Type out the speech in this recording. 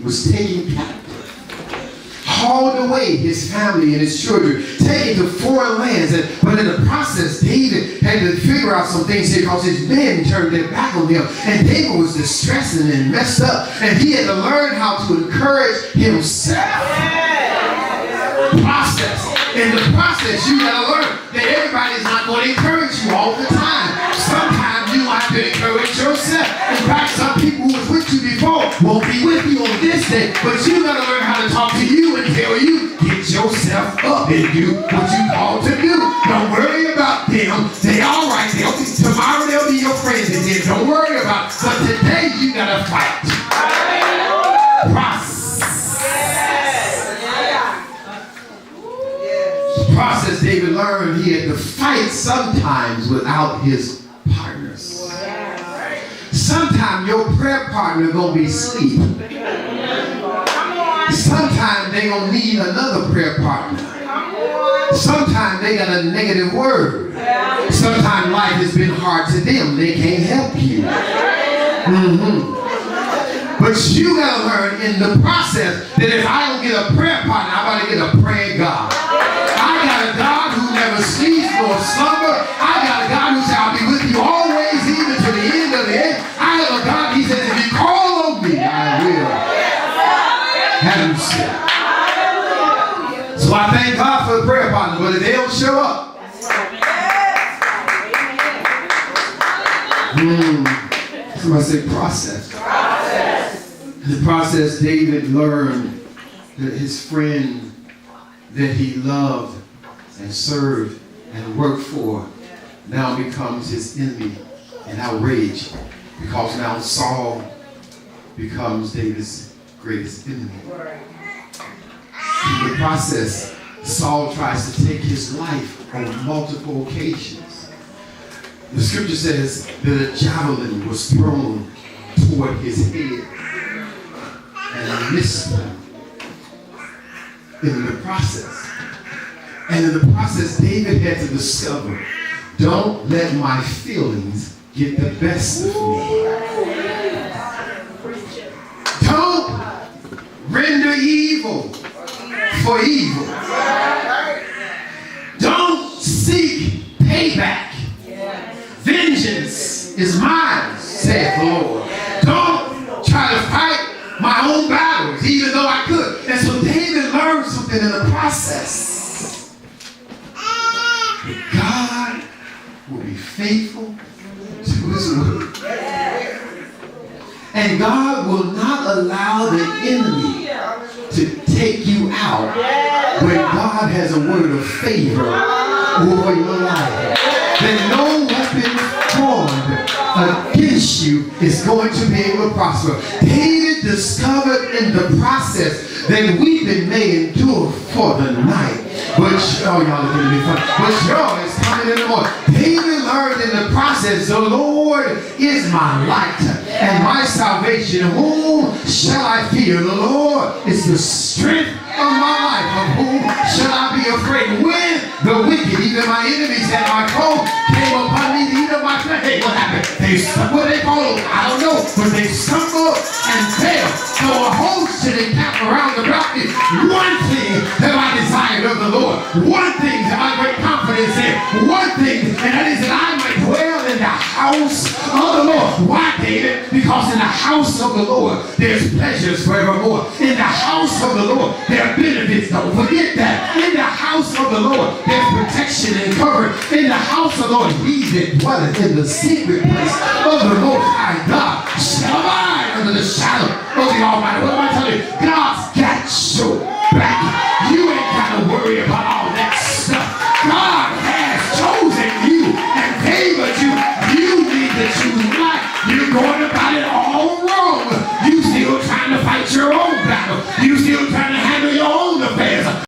was taken captive, hauled away his family and his children, taken to foreign lands. But in the process, David had to figure out some things here because his men turned their back on him. And David was distressing and messed up. And he had to learn how to encourage himself. Process. In the process, you got to learn that everybody's not going to encourage you all the time. Sometimes you have to encourage yourself. In fact, some people who was with you before won't be with you on this day. But you got to learn how to talk to you and tell you, get yourself up and do what you called to do. Don't worry about them. They all right. Tomorrow they'll be your friends again. Don't worry about it. But today you got to fight. Process. Process David learned he had to fight sometimes without his partners. Sometimes your prayer partner gonna be asleep. Sometimes they gonna need another prayer partner. Sometimes they got a negative word. Sometimes life has been hard to them. They can't help you. But you gotta learn in the process that if I don't get a prayer partner, I gotta get a praying God. I got a God who never sleeps nor slumber. I got a God who said, I'll be with you always, even to the end of the end. I have a God, he says, if you call on me, I will have you saved. So I thank God for the prayer partner, but if they don't show up, somebody say process. In the process, David learned that his friend that he loved and served and worked for now becomes his enemy and outraged, because now Saul becomes David's greatest enemy. In the process, Saul tries to take his life on multiple occasions. The scripture says that a javelin was thrown toward his head and missed him. In the process. And in the process, David had to discover, don't let my feelings get the best of me. Don't render evil for evil. Don't seek payback. Vengeance is mine, saith the Lord. Don't try to fight my own battles, even though I could. And so David learned something in the process. God will be faithful to his word. And God will not allow the enemy to take you out when God has a word of favor over your life. That no weapon formed against you is going to be able to prosper. David discovered in the process that weeping may endure for the night, but y'all are going to be funny. But joy is coming in the morning. David learned in the process, the Lord is my light and my salvation. Whom shall I fear? The Lord is the strength of my life. Of whom shall I be afraid? When the wicked, even my enemies and my foes, came upon me to eat up my flesh. Hey, what happened? They stumbled, they followed. I don't know, but they stumbled and fell. So a host should encamp around about me. One thing have I desired of the Lord. One thing have I great confidence in. One thing, and that is that I might dwell in the house of the Lord. Why, David? Because in the house of the Lord, there's pleasures forevermore. In the house of the Lord, there are benefits. Don't forget that. In the house of the Lord, there's protection and cover. In the house of the Lord, he that dwelleth in the secret place of the Most High God shall abide under the shadow of the Almighty. What am I telling you? God